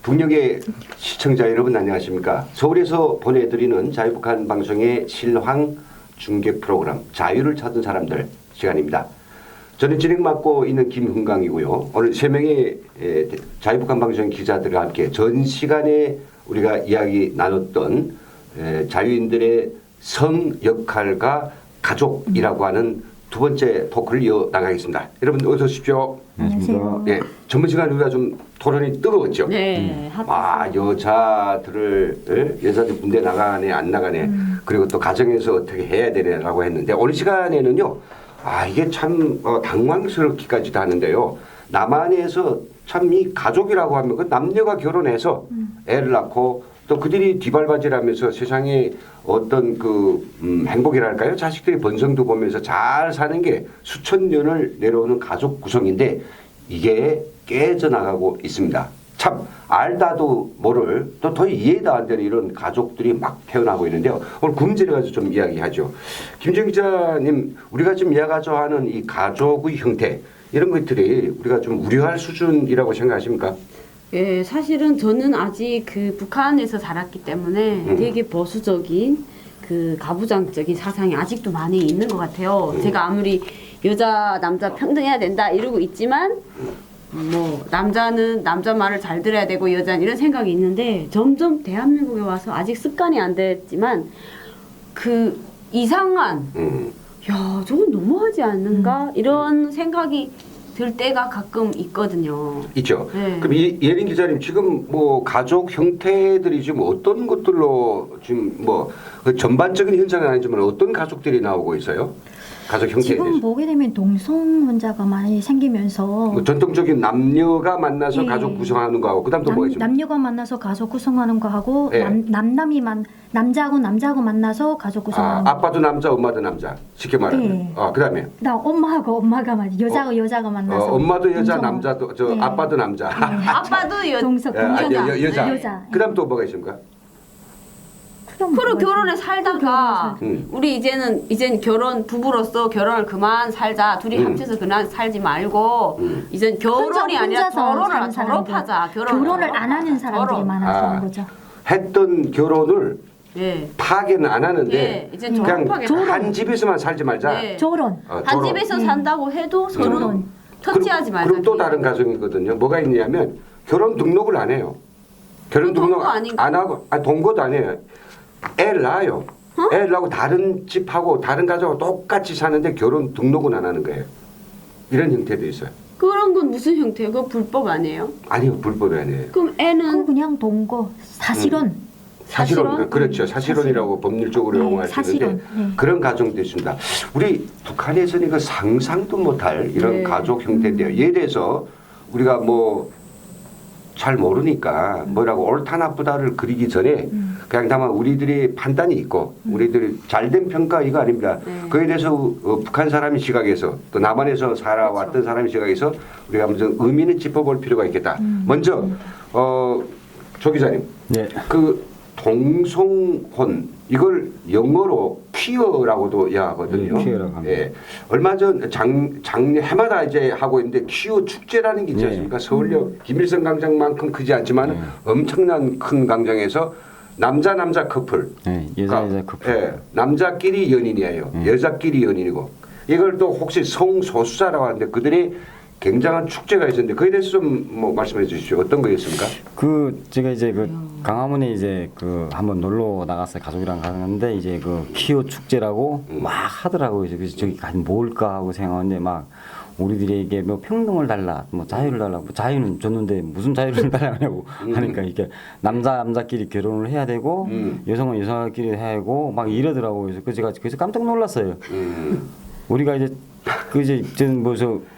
북녘의 시청자 여러분 안녕하십니까. 서울에서 보내드리는 자유북한 방송의 실황 중계 프로그램 자유를 찾은 사람들 시간입니다. 저는 진행 맡고 있는 김흥강이고요. 오늘 3명의 자유북한 방송 기자들과 함께 전 시간에 우리가 이야기 나눴던 자유인들의 성 역할과 가족이라고 하는 두 번째 토크를 이어나가겠습니다. 여러분 어서 오십시오. 안녕하세요. 예, 전번 시간 우리가 좀 토론이 뜨거웠죠. 네. 여자들 군대 나가네 안 나가네 그리고 또 가정에서 어떻게 해야 되냐라고 했는데 오늘 시간에는요. 이게 참 당황스럽기까지도 하는데요. 남한에서 참 이 가족이라고 하면 그 남녀가 결혼해서 애를 낳고 또 그들이 뒤발바지라면서 세상에 어떤 행복이랄까요? 자식들이 번성도 보면서 잘 사는 게 수천 년을 내려오는 가족 구성인데 이게 깨져나가고 있습니다. 참 알다도 모를 또 더 이해도 안 되는 이런 가족들이 막 태어나고 있는데요. 오늘 그 문제를 가지고 좀 이야기하죠. 김정 기자님, 우리가 지금 이야기하자 하는 이 가족의 형태 이런 것들이 우리가 좀 우려할 수준이라고 생각하십니까? 예, 사실은 저는 아직 북한에서 자랐기 때문에 되게 보수적인 가부장적인 사상이 아직도 많이 있는 것 같아요. 제가 아무리 여자 남자 평등해야 된다 이러고 있지만 뭐 남자는 남자 말을 잘 들어야 되고 여자는 이런 생각이 있는데 점점 대한민국에 와서 아직 습관이 안 됐지만 이상한 야 저건 너무하지 않는가 이런 생각이 들 때가 가끔 있거든요. 있죠. 네. 그럼 예린 기자님 지금 뭐 가족 형태들이 지금 어떤 것들로 지금 전반적인 현상은 아니지만 어떤 가족들이 나오고 있어요? 가족 형태에 지금 대해서. 보게 되면 동성혼자가 많이 생기면서 뭐 전통적인 남녀가 만나서 예. 가족 구성하는 거하고 그다음 또 뭐가 있습니까? 남녀가 만나서 가족 구성하는 거하고 예. 남자하고 남자하고 만나서 가족 구성하는 거. 아빠도 남자, 엄마도 남자. 쉽게 말하면. 예. 그다음에 엄마하고 엄마가 여자하고 여자가 만나서 엄마도 여자, 동성. 남자도 예. 아빠도 남자. 아빠도 동성 여자. 여자. 그다음 또 뭐가 있습니까? 그리고 결혼에 살다가 결혼에 우리 이제는 부부로서 결혼을 그만 살자. 둘이 합쳐서 그만 살지 말고 이젠 결혼이 아니라 혼자서 결혼을 사는 사람들. 졸업하자. 결혼을 안 하는 사람들이 결혼. 많아지는 거죠. 했던 결혼을 예. 파괴는 안 하는데 예, 이제 그냥 졸업하게 한 집에서만 살지 말자. 예. 결혼. 한 집에서 산다고 해도 서로 결혼. 터치하지 말자. 그럼 또 다른 가정이거든요. 뭐가 있냐면 결혼 등록을 안 해요. 결혼 등록 동거 아닌가? 안 하고 동거도 안 해요. 애를 낳아요. 애를 낳고 다른 집하고 다른 가족하고 똑같이 사는데 결혼 등록은 안 하는 거예요. 이런 형태도 있어요. 그런 건 무슨 형태예요? 그거 불법 아니에요? 아니요, 불법이 아니에요. 그럼 애는 그냥 동거 사실혼. 사실혼, 그렇죠. 사실혼이라고 법률적으로 네, 용어할 수 사실혼. 있는데 네. 그런 가정도 있습니다. 우리 북한에서는 이거 상상도 못할 이런 네. 가족 형태인데요. 예에 대해서 우리가 잘 모르니까 뭐라고 옳다 나쁘다를 그리기 전에 그냥 다만 우리들이 판단이 있고 우리들이 잘된 평가 이거 아닙니다. 그에 대해서 북한 사람의 시각에서 또 남한에서 살아왔던 그렇죠. 사람의 시각에서 우리가 무슨 의미는 짚어볼 필요가 있겠다. 먼저 조 기자님, 네. 동성혼 이걸 영어로 퀴어라고도 이야기하거든요. 퀴어라고 합니다. 예. 얼마 전 작년 해마다 이제 하고 있는데 퀴어 축제라는 게 있지 않습니까? 서울역 김일성 광장만큼 크지 않지만 엄청난 큰 광장에서 남자 커플. 네, 여자 커플. 예. 남자끼리 연인이에요. 여자끼리 연인이고. 이걸 또 혹시 성소수자라고 하는데 그들이 굉장한 축제가 있었는데 그에 대해서 좀 말씀해 주십시오. 어떤 거였습니까? 제가 이제 강화문에 이제 한번 놀러 나갔어요. 가족이랑 갔는데 이제 키오 축제라고 막 하더라고요. 그래서 저기 뭘까 하고 생각하는데 막 우리들에게 평등을 달라, 자유를 달라, 자유는 줬는데 무슨 자유를 달라냐고 하니까 이게 남자끼리 결혼을 해야 되고 여성은 여성끼리 해야 되고 막 이러더라고요. 그래서 제가 깜짝 놀랐어요. 우리가 저는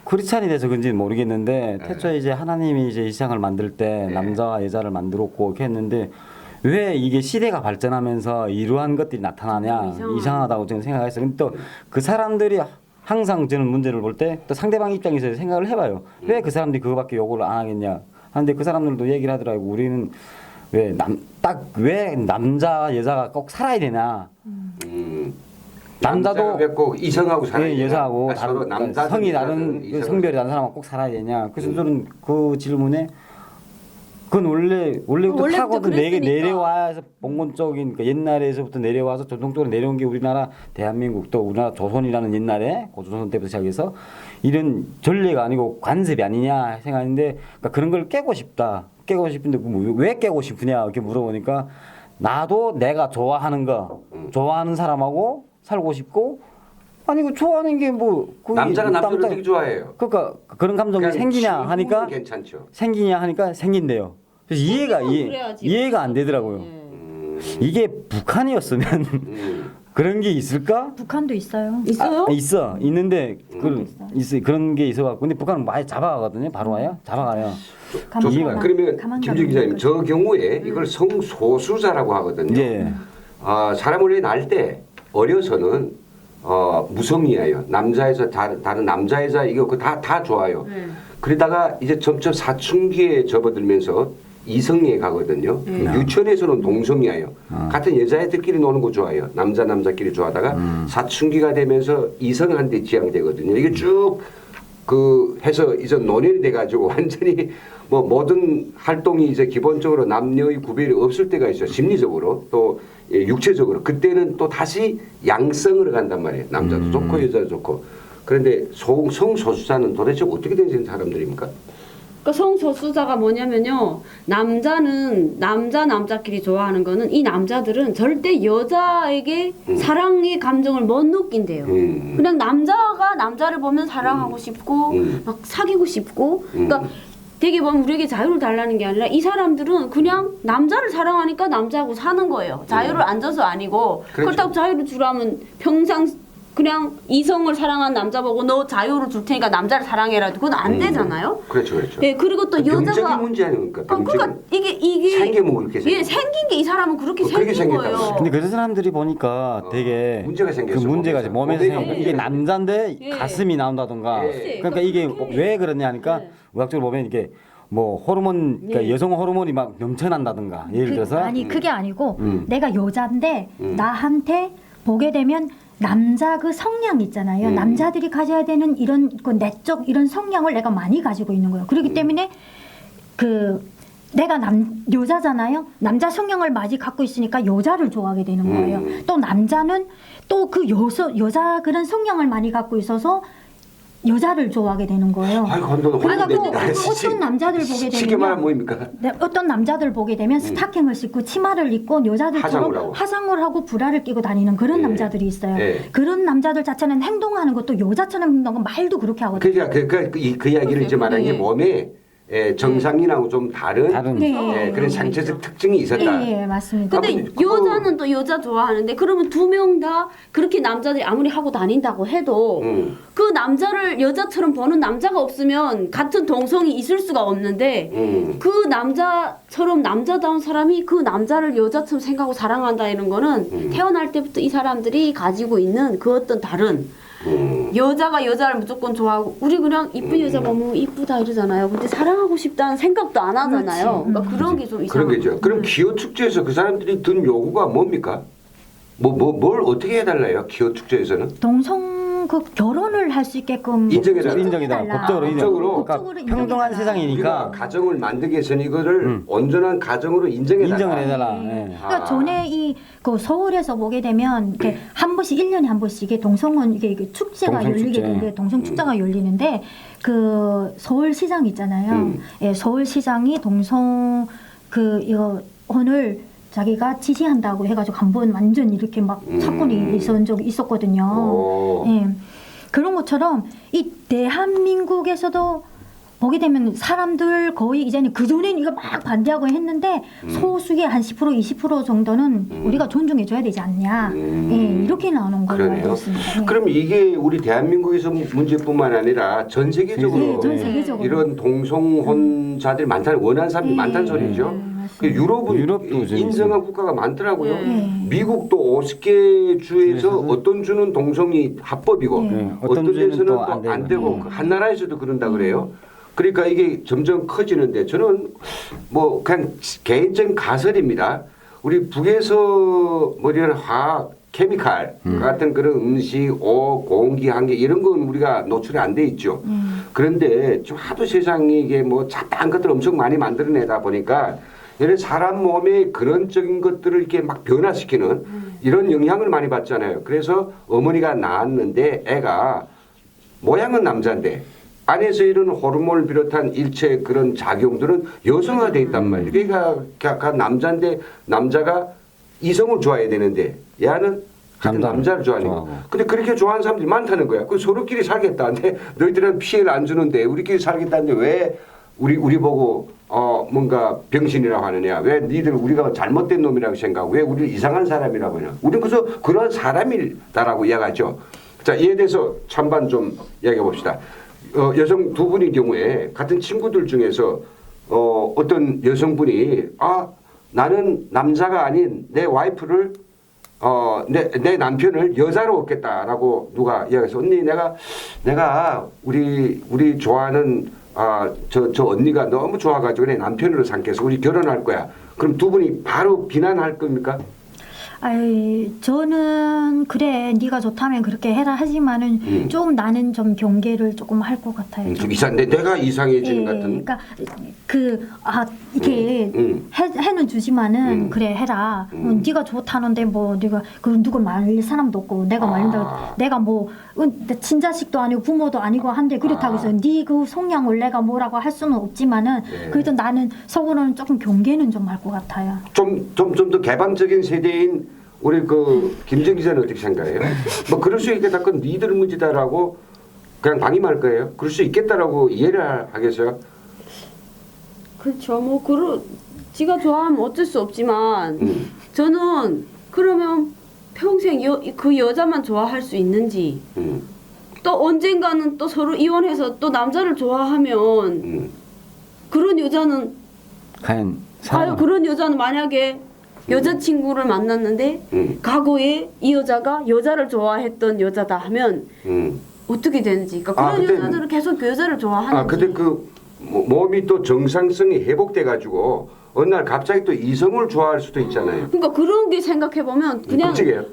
크리스찬이 돼서 그런지는 모르겠는데 태초에 이제 하나님이 이제 이 세상을 만들 때 남자와 여자를 만들었고 이렇게 했는데 왜 이게 시대가 발전하면서 이러한 것들이 나타나냐 이상하다고 저는 생각했어요. 근데 또 그 사람들이 항상 저는 문제를 볼 때 또 상대방 입장에서 생각을 해봐요. 왜 그 사람들이 그거밖에 요구를 안 하겠냐 하는데 그 사람들도 얘기를 하더라고. 우리는 왜 남자 여자가 꼭 살아야 되나? 남자도 뵙고 이성하고 살아야 예, 되냐? 여자하고 그러니까 서로 다른 남자든 성이 여자든 다른 이성을 성별이 다른 사람하고 꼭 살아야 되냐? 그래서 저는 그 질문에 그건 원래부터 원래부터 타고도 그랬으니까. 내려와서 봉건적인 그러니까 옛날에서부터 내려와서 전통적으로 내려온 게 우리나라 대한민국 또 우리나라 조선이라는 옛날에 고조선 때부터 시작해서 이런 전례가 아니고 관습이 아니냐 생각하는데 그러니까 그런 걸 깨고 싶다. 깨고 싶은데 왜 깨고 싶으냐 이렇게 물어보니까 나도 내가 좋아하는 거 좋아하는 사람하고 살고 싶고 아니 그 좋아하는 게 뭐 남자가 남자를 되게 좋아해요. 그러니까 그런 감정이 그냥 생기냐 친구는 하니까 괜찮죠. 생기냐 하니까 생긴대요. 그래서 그래야지. 이해가 안 되더라고요. 예. 이게 북한이었으면 그런 게 있을까? 북한도 있어요. 있어요? 있어 있는데 있어요. 그런 게 있어갖고 근데 북한은 많이 잡아가거든요. 바로 와요. 잡아가요. 좋습니다. 그러면 가만 김준 기자님 저 경우에 이걸 성소수자라고 하거든요. 예. 사람 원래 날 때 어려서는 무성이에요. 남자에서 다른 남자 여자 이거 다 좋아요. 그러다가 이제 점점 사춘기에 접어들면서 이성에 가거든요. 유치원에서는 동성이에요. 같은 여자애들끼리 노는 거 좋아해요. 남자끼리 좋아하다가 사춘기가 되면서 이성한테 지향되거든요. 이게 쭉 해서 이제 논현이 돼가지고 완전히 뭐 모든 활동이 이제 기본적으로 남녀의 구별이 없을 때가 있어요. 심리적으로 또 육체적으로. 그때는 또 다시 양성으로 간단 말이에요. 남자도 좋고 여자도 좋고. 그런데 성소수자는 도대체 어떻게 된 사람들입니까? 그러니까 성소수자가 뭐냐면요. 남자끼리 좋아하는 거는 이 남자들은 절대 여자에게 사랑의 감정을 못 느낀대요. 그냥 남자가 남자를 보면 사랑하고 싶고 막 사귀고 싶고 그러니까 되게 보면 우리에게 자유를 달라는 게 아니라 이 사람들은 그냥 남자를 사랑하니까 남자하고 사는 거예요. 자유를 안 줘서 아니고 그렇죠. 그렇다고 자유를 주라면 평상 그냥 이성을 사랑하는 남자 보고 너 자유를 줄 테니까 남자를 사랑해라. 그건 안 되잖아요. 그렇죠. 예, 그리고 또 병적인 여자가 문제 아닙니까? 그러니까 이게 생긴 뭐 그렇게 예, 생긴 게 이 사람은 그렇게 생긴 생겼다고. 거예요. 근데 그런 사람들이 보니까 되게 문제가 생겼어, 그 문제가 몸에서. 몸에서 생겨. 이게 남자인데 예. 가슴이 나온다던가. 예. 그러니까 이게 왜 그러냐 하니까 예. 의학적으로 보면 이게 뭐 호르몬 그러니까 여성 호르몬이 막 넘쳐난다던가 예를 들어서 아니 그게 아니고 음. 내가 여자인데 나한테 보게 되면 남자 그 성향 있잖아요. 남자들이 가져야 되는 이런 그 내적 이런 성향을 내가 많이 가지고 있는 거예요. 그렇기 때문에 내가 여자잖아요. 남자 성향을 많이 갖고 있으니까 여자를 좋아하게 되는 거예요. 또 남자는 또 그 여자 그런 성향을 많이 갖고 있어서 여자를 좋아하게 되는 거예요. 아이고, 혼돈 그래가지고 됩니다. 어떤 남자들 보게 쉽게 말하면 되면 뭐입니까? 어떤 남자들 보게 되면 스타킹을 신고 치마를 입고 화장을 하고. 화장을 하고 브라를 끼고 다니는 그런 예. 남자들이 있어요. 예. 그런 남자들 자체는 행동하는 것도 여자처럼 행동하고 말도 그렇게 하거든요. 그러니까 그 이야기를 이제 말하는 게 예. 몸에 정상인하고 좀 다른 네. 그런 장체적 특징이 있었다. 예, 맞습니다. 근데 그거- 여자는 또 여자 좋아하는데 그러면 두 명 다 그렇게 남자들이 아무리 하고 다닌다고 해도 그 남자를 여자처럼 보는 남자가 없으면 같은 동성이 있을 수가 없는데 그 남자처럼 남자다운 사람이 그 남자를 여자처럼 생각하고 사랑한다 이런 거는 태어날 때부터 이 사람들이 가지고 있는 그 어떤 다른 여자가 여자를 무조건 좋아하고 우리 그냥 이쁜 여자 보면 이쁘다 이러잖아요. 근데 사랑하고 싶다는 생각도 안 하잖아요. 그러니까 그런 게 좀 그런 이상한 거죠. 그럼 기호 축제에서 그 사람들이 든 요구가 뭡니까? 뭘 어떻게 해달라요? 기호 축제에서는? 동성 그 결혼을 할 수 있게끔 인정해달라. 인정이다. 법적으로 인정. 법적으로. 그러니까 법적으로 평등한 인정해달라. 세상이니까 우리가 가정을 만들기 위해서는 이거를 온전한 가정으로 인정해달라. 인정을 해달라. 예. 그러니까 전에 그 서울에서 보게 되면 이렇게 한 번씩 1년에 한 번씩 이게 동성원 이게 축제가 동성 열리게 축제. 되는데 동성 축제가 열리는데 그 서울시장 있잖아요. 예, 서울시장이 동성 이거를 자기가 지지한다고 해가지고 한번 완전 이렇게 막 사건이 있었던 적이 있었거든요. 오. 예. 그런 것처럼 이 대한민국에서도 보게 되면 사람들 거의 이제는 그전에는 이거 막 반대하고 했는데 소수의 한 10% 20% 정도는 우리가 존중해줘야 되지 않냐. 예, 이렇게 나오는 걸로 그러네요. 알고 있습니다. 예. 그럼 이게 우리 대한민국에서 문제뿐만 아니라 전 세계적으로 예, 전 세계적으로. 이런 동성혼자들이 많다는 원하는 사람들이 예, 많다는 소리죠. 맞습니다. 그 유럽도 재밌어요. 인정한 국가가 많더라고요. 예. 미국도 50개 주에서 그래서 어떤 주는 동성이 합법이고 예. 어떤 어떤 주는 데서는 또 또 안 안 되고. 되고 한 나라에서도 그런다 그래요. 그러니까 이게 점점 커지는데 저는 뭐 그냥 개인적인 가설입니다. 우리 북에서 화학 케미칼 같은 그런 음식, 옷, 공기, 환경 이런 건 우리가 노출이 안 돼 있죠. 그런데 좀 하도 세상이 이게 뭐 잡다한 것들 엄청 많이 만들어내다 보니까 이런 사람 몸에 그런적인 것들을 이렇게 막 변화시키는 이런 영향을 많이 받잖아요. 그래서 어머니가 낳았는데 애가 모양은 남자인데 안에서 이런 호르몬을 비롯한 일체 그런 작용들은 여성화돼 있단 말이에요. 그러니까 약간 남자인데 남자가 이성을 좋아해야 되는데 얘는 남자를 좋아하는 거. 근데 그렇게 좋아하는 사람들이 많다는 거야. 그 서로끼리 살겠다는데 너희들은 피해를 안 주는데 우리끼리 살겠다는데 왜 우리 보고 뭔가 병신이라고 하느냐? 왜 니들 우리가 잘못된 놈이라고 생각하고 왜 우리를 이상한 사람이라고 하냐? 우리는 그래서 그런 사람이다라고 이야기하죠. 자, 이에 대해서 찬반 좀 이야기해 봅시다. 여성 두 분의 경우에 같은 친구들 중에서 어떤 여성분이 나는 남자가 아닌 내 와이프를 내 남편을 여자로 얻겠다라고 누가 이야기해서 언니 내가 우리 좋아하는 저 언니가 너무 좋아가지고 내 남편으로 삼겠어 우리 결혼할 거야. 그럼 두 분이 바로 비난할 겁니까? 아이, 저는 그래 네가 좋다면 그렇게 해라 하지만은 좀 나는 좀 경계를 조금 할 것 같아요. 좀 이상한데 내가 이상해지는 같은. 그러니까 이렇게 해는 주지만은 그래 해라. 네가 좋다는데 뭐 네가 그 누굴 말릴 사람도 없고 내가 말린다. 내가 뭐 친자식도 아니고 부모도 아니고 한데 그렇다고 해서 네 그 성향을 내가 뭐라고 할 수는 없지만은 그래도 나는 속으로는 조금 경계는 좀 할 것 같아요. 좀 더 개방적인 세대인 우리 그 김정 기자는 어떻게 생각해요? 뭐 그럴 수 있겠다. 그건 니들 문제다라고 그냥 방임할 거예요. 그럴 수 있겠다라고 이해를 하겠어요? 그렇죠. 뭐 지가 좋아하면 어쩔 수 없지만 저는 그러면 평생 그 여자만 좋아할 수 있는지 또 언젠가는 또 서로 이혼해서 또 남자를 좋아하면 그런 여자는 그런 여자는 만약에 여자친구를 만났는데 과거에 이 여자가 여자를 좋아했던 여자다 하면 어떻게 되는지 그러니까 그런 여자들은 계속 그 여자를 좋아하는지 근데 그 몸이 또 정상성이 회복돼 가지고 어느 날 갑자기 또 이성을 좋아할 수도 있잖아요. 그러니까 그런 게 생각해 보면 그냥 끔찍해요.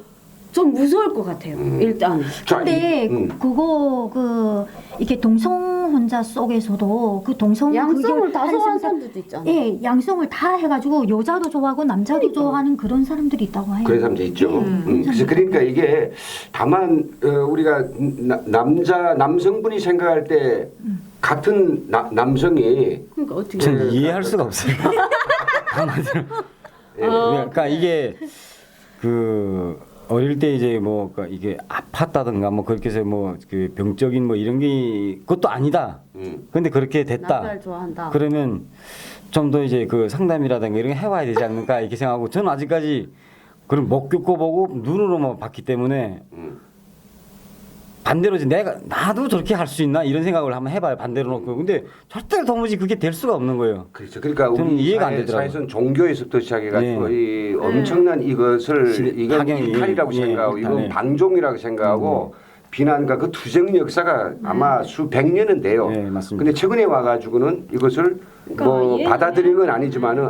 좀 무서울 것 같아요. 일단. 근데 그거 이게 동성 혼자 속에서도 그 동성 양성을 다 좋아하는 사람들도 있잖아요. 예, 양성을 다 해가지고 여자도 좋아하고 남자도 좋아하는 그런 사람들이 있다고 해요. 그런 사람도 있죠. 그래서 그러니까 이게 다만 우리가 남성분이 생각할 때 같은 남성이 그러니까 어떻게? 저는 이해할 수가 없어요. 한마디로. 그러니까 이게 그 어릴 때 이제 뭐 이게 아팠다든가 뭐 그렇게 해서 뭐 그 병적인 뭐 이런 게 그것도 아니다. 근데 그렇게 됐다. 남자를 좋아한다. 그러면 좀 더 이제 그 상담이라든가 이런 거 해와야 되지 않을까 이렇게 생각하고 저는 아직까지 그런 못 겪어보고 눈으로만 봤기 때문에 반대로 이제 나도 저렇게 할 수 있나 이런 생각을 한번 해봐요. 반대로 놓고 근데 절대 도무지 그게 될 수가 없는 거예요. 그렇죠. 그러니까 저는 우리 이해가 안 되더라고요. 사회에서는 종교에서부터 시작해가지고 이 엄청난 이것을 이건 일탈이라고 생각하고 이건 방종이라고 생각하고 비난과 그 투쟁 역사가 아마 수백 년은 돼요. 네, 맞습니다. 근데 최근에 와가지고는 이것을 그러니까 뭐 받아들이는 건 아니지만은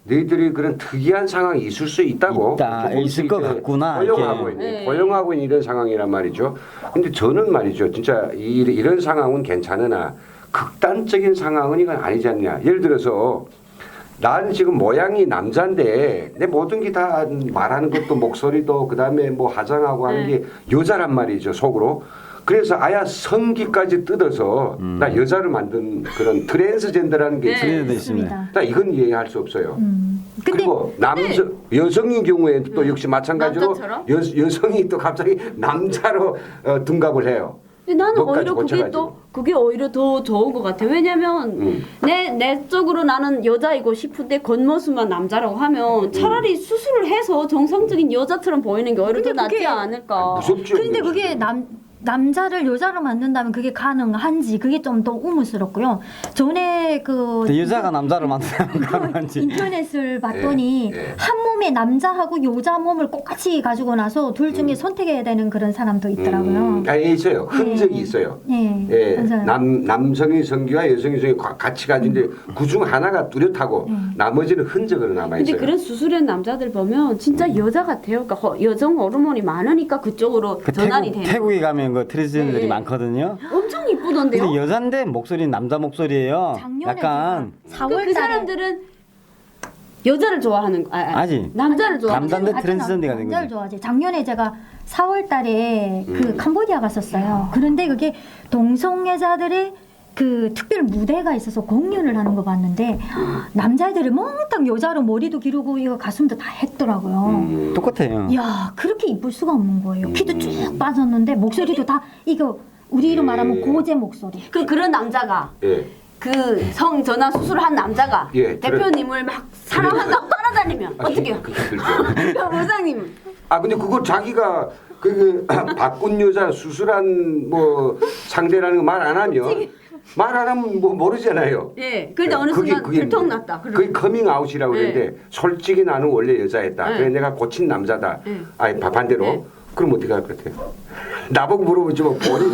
너희들이 그런 특이한 상황이 있을 수 있다고 있을 것 같구나 포용하고 이렇게. 포용하고 있는 이런 상황이란 말이죠. 근데 저는 말이죠, 진짜 이런 상황은 괜찮으나 극단적인 상황은 이건 아니지 않냐. 예를 들어서 난 지금 모양이 남자인데 내 모든 게 다 말하는 것도 목소리도 그다음에 뭐 화장하고 하는 게 여자란 말이죠, 속으로. 그래서 아야 성기까지 뜯어서 나 여자를 만든 그런 트랜스젠더라는 게 트랜스젠더 있습니다. 있습니다. 나 이건 이해할 수 없어요. 근데 그리고 여성의 경우에는 또 역시 마찬가지로 남자처럼? 여성이 또 갑자기 남자로 둔갑을 해요. 근데 나는 몇 가지 오히려 고쳐가지고. 그게 오히려 더 좋은 것 같아. 왜냐면 내적으로 나는 여자이고 싶은데 겉모습만 남자라고 하면 차라리 수술을 해서 정상적인 여자처럼 보이는 게 오히려 더 근데 낫지 그게- 않을까. 무섭죠. 근데 이거. 그게 남자를 여자로 만든다면 그게 가능한지 그게 좀 더 의문스럽고요. 전에 그 근데 여자가 남자를 만드는 가능한지. 인터넷을 봤더니 예, 예. 한 몸에 남자하고 여자 몸을 똑같이 가지고 나서 둘 중에 선택해야 되는 그런 사람도 있더라고요. 있어요. 흔적이 예. 있어요. 네, 예, 맞아요. 남성의 성기와 여성의 성기 같이 가진데 그 중 하나가 뚜렷하고 나머지는 흔적으로 남아 근데 있어요. 그런 수술한 남자들 보면 진짜 여자 같아요. 그러니까 여성 호르몬이 많으니까 그쪽으로 그 전환이 되는. 태국에 가면 그 트랜스젠더들이 네. 많거든요. 엄청 이쁘던데요. 근데 여잔데 목소리는 남자 목소리예요. 작년에 약간 그 사람들은 여자를 좋아하는 거 아직 남자를 좋아하는 남자인데 거. 트랜스젠더가 된 남자를 거지. 좋아하지. 작년에 제가 4월달에 그 캄보디아 갔었어요. 그런데 그게 동성애자들의 그 특별 무대가 있어서 공연을 하는 거 봤는데 남자애들이 몽땅 여자로 머리도 기르고 이거 가슴도 다 했더라고요. 똑같아요. 이야 그렇게 이쁠 수가 없는 거예요. 키도 쭉 빠졌는데 목소리도 다 이거 우리로 말하면 고제 목소리. 그런 남자가 예. 그 성 전환 수술한 남자가 예, 대표님을 막 사랑한다고 따라다니면 어떻게요? 그게 들죠. 원장님. 근데 그거 자기가 그 바꾼 여자 수술한 뭐 상대라는 거 말 안 하면 뭐 모르잖아요. 예. 그런데 어느 순간 들통났다. 그게 커밍 아웃이라고 네. 그러는데 솔직히 나는 원래 여자였다. 네. 그래 내가 고친 남자다. 네. 아니 반대로. 네. 그럼 어떻게 할 것 같아요? 나보고 물어보지 뭐 본인.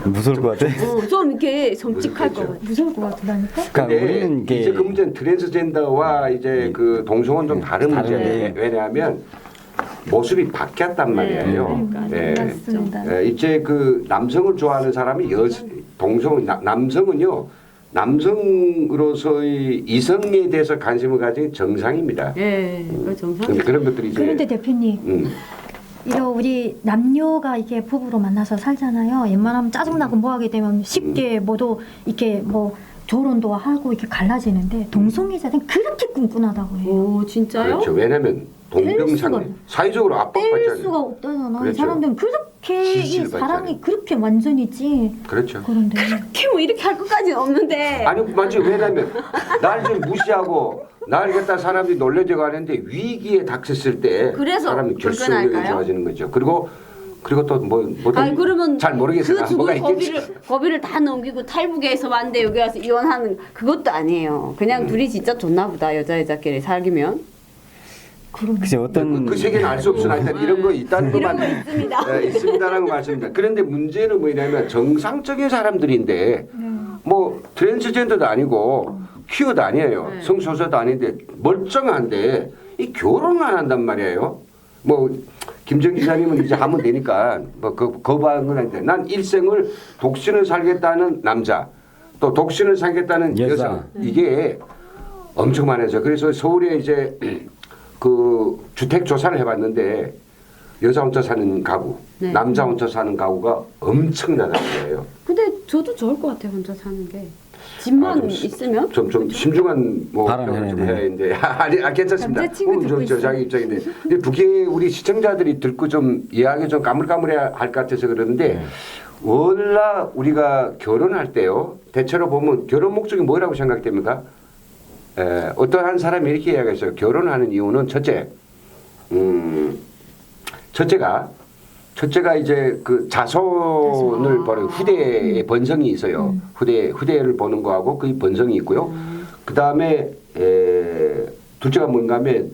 무서울 것 같아. 좀 이렇게 섬찟할 것 그렇죠. 같아. 무서울 것 같다니까. 그러니까 근데 우리는 이게 이제 그 문제는 트랜스젠더와 이제 그 동성은 좀 다른 문제예요. 다른데. 왜냐하면 모습이 바뀌었단 말이에요. 네, 예. 맞습니다. 이제 그 남성을 좋아하는 사람이 남성은요 남성으로서의 이성에 대해서 관심을 가진 정상입니다. 예. 그 정상. 근데 그런 것들이 이제 그런데 대표님 이거 우리 남녀가 이게 부부로 만나서 살잖아요. 웬만하면 짜증나고 뭐 하게 되면 쉽게 뭐도 이렇게 뭐 조론도 하고 이렇게 갈라지는데 동성애자들은 그렇게 끈끈하다고 해요. 오 진짜요? 그렇죠. 왜냐하면 동병상련 수가- 사회적으로 뗄 압박받잖아요. 수가 없다잖아. 이 그렇죠. 사람들은 그렇게 이 지지를 사랑이 받잖아요. 그렇게 완전이지. 그렇죠. 그런데 이렇게 뭐 이렇게 할 것까지는 없는데. 아니 맞지 왜냐면 날 좀 무시하고 날 갖다 사람들이 놀래져 가는데 위기에 닥쳤을 때 그래서 사람이 결속력이 불편할까요? 좋아지는 거죠. 그리고 또뭐 아니 그러면 잘 모르겠어요. 그 뭐가 죽을 있겠지. 고비를 다 넘기고 탈북해서 왔는데 여기 와서 이혼하는 그것도 아니에요. 그냥 둘이 진짜 좋나 보다 여자끼리 사귀면. 글쎄 어떤 그 세계는 알 수 없으나 일단 이런 거 있다는 이런 것만 거 있습니다. 네, 있습니다라는 거 말씀입니다. 그런데 문제는 뭐냐면 정상적인 사람들인데 뭐 트랜스젠더도 아니고 퀴어도 아니에요. 네. 성소수도 아닌데 멀쩡한데 이 결혼을 안 한단 말이에요. 뭐 김정 기자님은 이제 하면 되니까 뭐 거부하는 건 아닌데 난 일생을 독신을 살겠다는 남자 또 독신을 살겠다는 여자. 여성 이게 엄청 많아져. 그래서 서울에 이제 그 주택 조사를 해봤는데 여자 혼자 사는 가구, 네. 남자 혼자 사는 가구가 엄청나다는 거예요. 근데 저도 좋을 것 같아요 혼자 사는 게. 집만 좀 있으면. 좀 심중한 뭐 발언을 좀 해야 해야 되는데 아니 괜찮습니다. 남자친구 듣고 있어요. 자기 입장인데 근데 북에 우리 시청자들이 듣고 좀 이해하기 좀 까물까물해야 할 것 같아서 그러는데 원래 우리가 결혼할 때요 대체로 보면 결혼 목적이 뭐라고 생각됩니까? 어떠한 사람이 이렇게 이야기했어요. 결혼하는 이유는 첫째가 이제 그 자손을 보는 후대의 번성이 있어요. 후대를 보는 거하고 그 번성이 있고요. 그 다음에 둘째가 뭔가 하면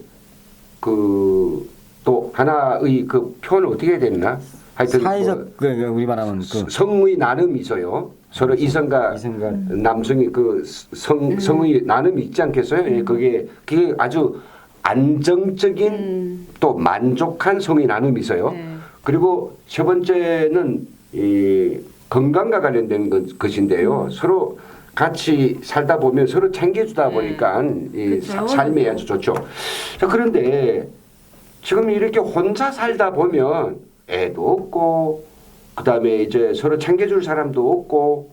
그 또 하나의 그 표현을 어떻게 해야 되나? 하여튼 사회적 그 우리 말하면 그 성의 나눔이 있어요. 서로 이성과 남성이 그 성의 나눔이 있지 않겠어요? 예, 그게 아주 안정적인 또 만족한 성의 나눔이 있어요. 네. 그리고 세 번째는 이 건강과 관련된 것인데요. 서로 같이 살다 보면 서로 챙겨주다 보니까 이 그렇죠. 삶이 아주 좋죠. 자, 그런데 지금 이렇게 혼자 살다 보면 애도 없고 그다음에 이제 서로 챙겨줄 사람도 없고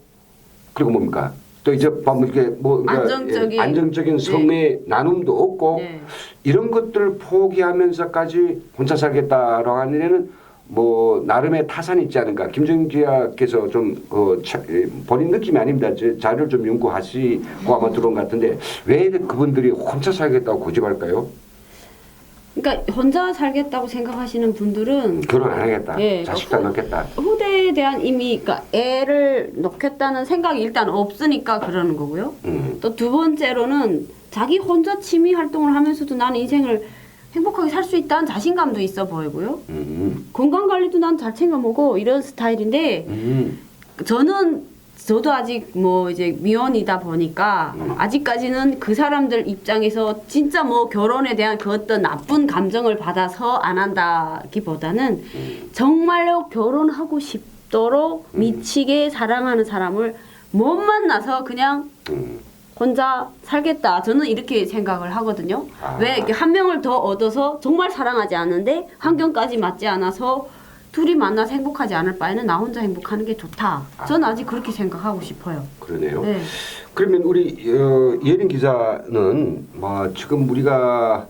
그리고 뭡니까? 또 이제 이렇게 뭐 안정적인 성의 나눔도 없고 네. 이런 것들을 포기하면서까지 혼자 살겠다라고 하는 데는 뭐 나름의 타산이 있지 않은가. 김정인 기자께서 좀 본인 느낌이 아닙니다. 자료를 좀 연구하시고 아마 들어온 것 같은데 왜 그분들이 혼자 살겠다고 고집할까요? 그러니까 혼자 살겠다고 생각하시는 분들은 결혼 안 하겠다. 예, 자식도 안 낳겠다. 후대에 대한 이미 그러니까 애를 낳겠다는 생각이 일단 없으니까 그러는 거고요. 또 두 번째로는 자기 혼자 취미 활동을 하면서도 나는 인생을 행복하게 살 수 있다는 자신감도 있어 보이고요. 건강 관리도 난 잘 챙겨 먹어 이런 스타일인데 저도 아직 뭐 이제 미혼이다 보니까 아직까지는 그 사람들 입장에서 진짜 뭐 결혼에 대한 그 어떤 나쁜 감정을 받아서 안 한다기보다는 정말로 결혼하고 싶도록 미치게 사랑하는 사람을 못 만나서 그냥 혼자 살겠다. 저는 이렇게 생각을 하거든요. 왜 이렇게 한 명을 더 얻어서 정말 사랑하지 않는데 환경까지 맞지 않아서 둘이 만나서 행복하지 않을 바에는 나 혼자 행복하는 게 좋다. 저는 아직 그렇게 생각하고 싶어요. 그러네요. 네. 그러면 우리 예린 기자는 뭐 지금 우리가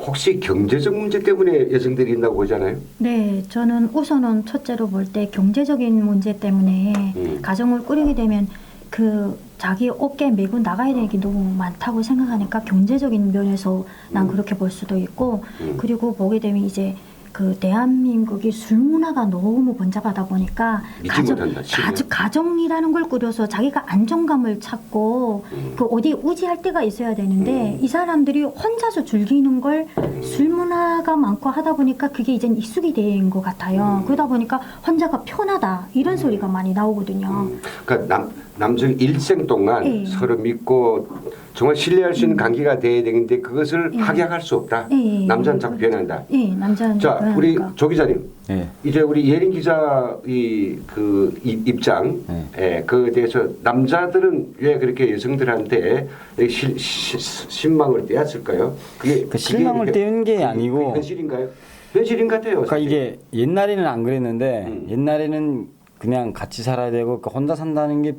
혹시 경제적 문제 때문에 여성들이 있다고 보잖아요. 네, 저는 우선은 첫째로 볼 때 경제적인 문제 때문에 가정을 꾸리게 되면 그 자기 어깨 메고 나가야 되는 게 너무 많다고 생각하니까 경제적인 면에서 난 그렇게 볼 수도 있고 그리고 보게 되면 이제 그 대한민국이 술 문화가 너무 번잡하다 보니까 믿지 못한다, 실은. 가정이라는 걸 꾸려서 자기가 안정감을 찾고 그 어디 우지할 때가 있어야 되는데 이 사람들이 혼자서 즐기는 걸 술 문화가 많고 하다 보니까 그게 이제 익숙이 된 것 같아요. 그러다 보니까 혼자가 편하다 이런 소리가 많이 나오거든요. 그러니까 남성 일생 동안 네. 서로 믿고 정말 신뢰할 수 있는 관계가 돼야 되는데 그것을 확약할 수 없다. 네. 남자는 자꾸 변한다. 네, 남자는 자, 우리 그러니까. 조 기자님. 예. 이제 우리 예린 기자 입장, 그에 대해서 남자들은 왜 그렇게 여성들한테 신망을 떼었을까요? 그 실망을 떼는 게 아니고 그게 현실인가요? 현실인 것 같아요. 그러니까 사실. 이게 옛날에는 안 그랬는데 옛날에는 그냥 같이 살아야 되고 그러니까 혼자 산다는 게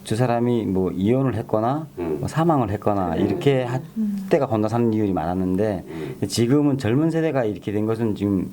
두 사람이 뭐 이혼을 했거나 뭐 사망을 했거나 이렇게 할 때가 혼자 사는 이유가 많았는데 지금은 젊은 세대가 이렇게 된 것은 지금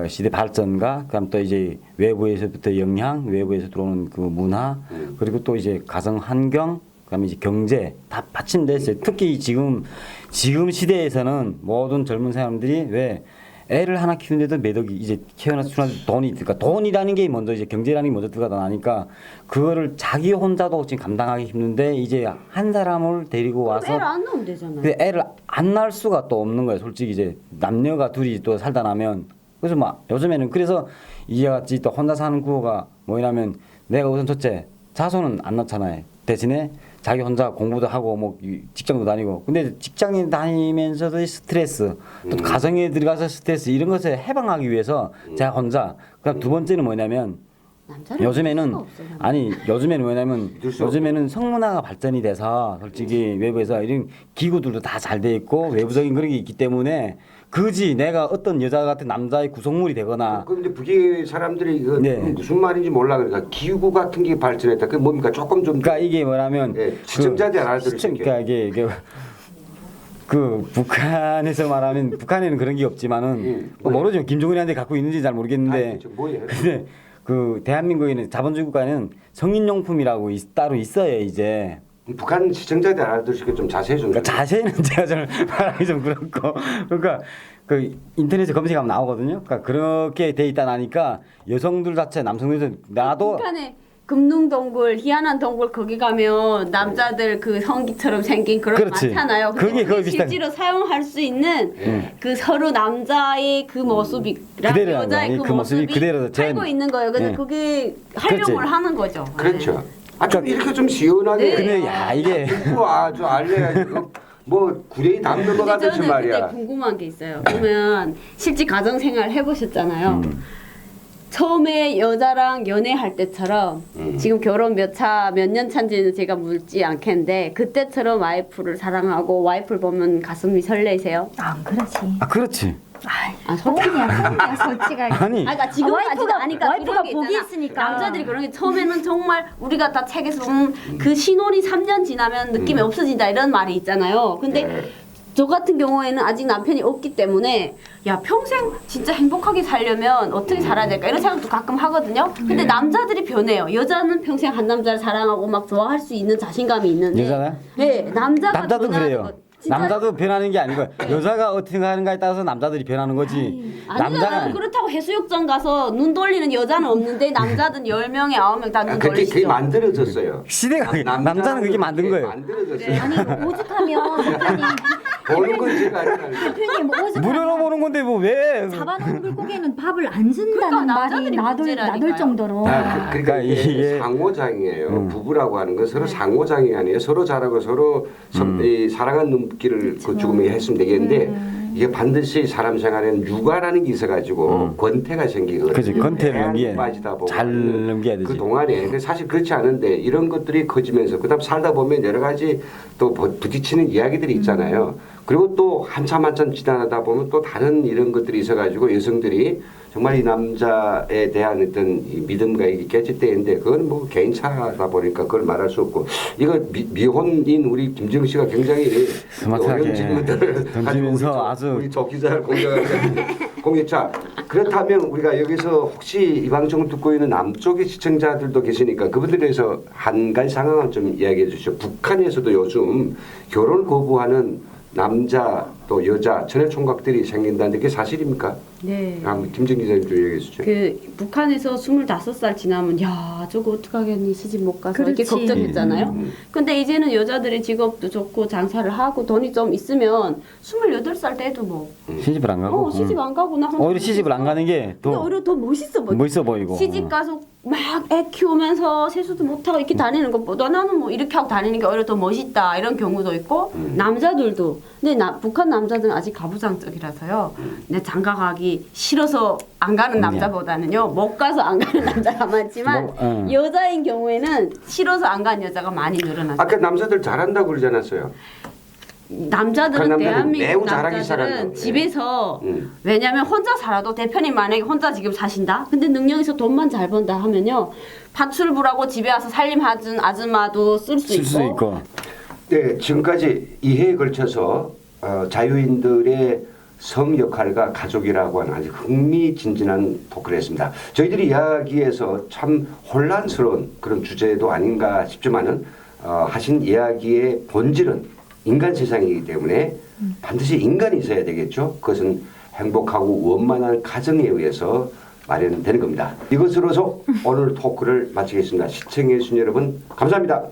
시대 발전과 그다음 또 이제 외부에서부터 영향, 외부에서 들어오는 그 문화 그리고 또 이제 가정 환경 그다음에 이제 경제 다 받침됐어요. 특히 지금 시대에서는 모든 젊은 사람들이 왜 애를 하나 키우는데도 매덕이 이제 키워나서 돈이 그러니까 돈이라는 게 먼저 이제 경제라는 게 먼저 들어가다 나니까 그거를 자기 혼자도 지금 감당하기 힘든데 이제 한 사람을 데리고 와서 애를 안 낳으면 되잖아요. 그 애를 안 낳을 수가 또 없는 거예요. 솔직히 이제 남녀가 둘이 또 살다 나면 그래서 막 요즘에는 그래서 이제 같이 또 혼자 사는 구호가 뭐냐면 내가 우선 첫째 자손은 안 낳잖아요. 대신에 자기 혼자 공부도 하고 뭐 직장도 다니고 근데 직장에 다니면서도 스트레스 또 가정에 들어가서 스트레스 이런 것을 해방하기 위해서 제가 혼자 그다음 두 번째는 뭐냐면 남자는 요즘에는 없어요. 아니 요즘에는 뭐냐면 믿을 수 요즘에는 성문화가 발전이 돼서 솔직히 외부에서 이런 기구들도 다 잘 돼 있고 외부적인 그런 게 있기 때문에 그지 내가 어떤 여자 같은 남자의 구성물이 되거나 그런데 북의 사람들이 이거 네. 무슨 말인지 몰라 그러니까 기구 같은 게 발전했다. 그 뭡니까? 조금 좀 그러니까 이게 뭐냐면 예, 시청자들 알아들을 수 있게. 그러니까 이게 그 북한에서 말하면 북한에는 그런 게 없지만은 뭐 모르죠. 김정은이한테 갖고 있는지 잘 모르겠는데 아니, 뭐예요? 근데 그 대한민국에는 자본주의 국가는 성인용품이라고 따로 있어요 이제. 북한 시청자들 알아들을 수 있게 좀 자세히 좀. 그러니까 자세는 제가 좀 말하기 좀 그렇고 그러니까 그 인터넷에 검색하면 나오거든요. 그러니까 그렇게 돼 있다 나니까 여성들 자체 남성들 나도 북한에 금능동굴, 희한한 동굴 거기 가면 남자들 그 성기처럼 생긴 그런 게 그렇지. 많잖아요. 근데 그게 거의 비슷한- 실제로 사용할 수 있는 그 서로 남자의 그 모습이랑 그대로라는 여자의 거야. 그 그 모습이 모습이 그대로 살고 있는 거예요. 근데 네. 그게 활용을 그렇지. 하는 거죠. 그렇죠. 아, 좀 이렇게 좀 시원하게. 네. 근데 야 이게 듣고 아주 알려야지. 뭐 구레이 담 근데 넘어가듯이 저는 말이야. 근데 궁금한 게 있어요. 그러면 실제 가정생활 해보셨잖아요. 처음에 여자랑 연애할 때처럼 지금 결혼 몇 년 차인지는 제가 묻지 않겠는데 그때처럼 와이프를 사랑하고 와이프를 보면 가슴이 설레세요? 안 그러지. 아 그렇지. 아 솔직히 뻥이야 솔직하게. 아니 아까 지금 와이프가 복이 있으니까. 남자들이 그런 게 처음에는 정말 우리가 다 책에서 보면 그 신혼이 3년 지나면 느낌이 없어진다 이런 말이 있잖아요. 근데 저 같은 경우에는 아직 남편이 없기 때문에 야 평생 진짜 행복하게 살려면 어떻게 살아야 될까 이런 생각도 가끔 하거든요. 근데 남자들이 변해요. 여자는 평생 한 남자를 사랑하고 막 좋아할 수 있는 자신감이 있는데 여자는? 네 남자도 남자도 변하는 그래요. 것. 남자도 변하는 게 아니고 여자가 어떻게 하는가에 따라서 남자들이 변하는 거지. 아니잖아요. 그렇다고 해수욕장 가서 눈 돌리는 여자는 없는데 남자든 10명에 9명 다 눈 그게 돌리시죠. 만들어졌어요. 시대가 남자는 그게 만든 거예요. 만들어졌어요. 아니 오죽하면 대표님 보는 건 제가 아니라. 대표님 뭐 오죽하면 무료로 보는 건데 뭐 왜? 잡아놓은 물고기는 밥을 안 준다는 그러니까 말이 남자들이 나돌 문제라니까요. 정도로 그러니까 이게 상호장이에요. 부부라고 하는 건 서로 상호장이 아니에요. 서로 잘하고 서로 이 사랑한 눈길을 그 죽음에 했으면 되겠는데 이게 반드시 사람 생활에는 육아라는 게 있어가지고 권태가 생기거든요. 그치, 권태를 애한테 넘기에 빠지다 보면 잘 넘겨야 되지. 그 동안에 사실 그렇지 않은데 이런 것들이 커지면서 그다음 살다 보면 여러 가지 또 부딪히는 이야기들이 있잖아요. 그리고 또 한참 지나다 보면 또 다른 이런 것들이 있어가지고 여성들이 정말 이 남자에 대한 어떤 이 믿음과 이게 깨질 때인데 그건 뭐 개인차다 보니까 그걸 말할 수 없고 이거 미혼인 우리 김정 씨가 굉장히 스마트하게 어려운 질문들을 던지면서 아주 우리 조 기자를 공격자 그렇다면 우리가 여기서 혹시 이 방송을 듣고 있는 남쪽의 시청자들도 계시니까 그분들에 대해서 한 가지 상황을 좀 이야기해 주시죠. 북한에서도 요즘 결혼 거부하는 남자 또 여자 전해 총각들이 생긴다는데 그게 사실입니까? 네. 김정 기자님 좀 얘기해 주시죠. 그 북한에서 25살 지나면 야 저거 어떡하겠니 시집 못 가서 이렇게 그렇지. 걱정했잖아요. 근데 이제는 여자들이 직업도 좋고 장사를 하고 돈이 좀 있으면 28살 때도 뭐 시집을 안 가고. 시집 안 가고 나 혼자 오히려 시집을 안 가는 게 근데 더 오히려 더 멋있어 보여. 멋있어 보이고. 시집 가서 막 애 키우면서 세수도 못하고 이렇게 다니는 것보다 나는 뭐 이렇게 하고 다니는 게 오히려 더 멋있다 이런 경우도 있고 남자들도 근데 북한 남자들은 아직 가부장적이라서요. 내 장가 가기 싫어서 안 가는 남자보다는요 못 가서 안 가는 남자가 많지만 여자인 경우에는 싫어서 안 가는 여자가 많이 늘어났어요. 아까 남자들 잘한다고 그러지 않았어요? 남자들은 매우 대한민국 잘하기 남자들은 잘한다고. 집에서 왜냐면 혼자 살아도 대표님 만약에 혼자 지금 사신다 근데 능력에서 돈만 잘 번다 하면요 파출부라고 집에 와서 살림하준 아줌마도 쓸 수 있고 네, 지금까지 2회에 걸쳐서 자유인들의 성 역할과 가족이라고 하는 아주 흥미진진한 토크를 했습니다. 저희들이 이야기에서 참 혼란스러운 그런 주제도 아닌가 싶지만은 하신 이야기의 본질은 인간 세상이기 때문에 반드시 인간이 있어야 되겠죠. 그것은 행복하고 원만한 가정에 의해서 마련되는 겁니다. 이것으로서 오늘 토크를 마치겠습니다. 시청해 주신 여러분 감사합니다.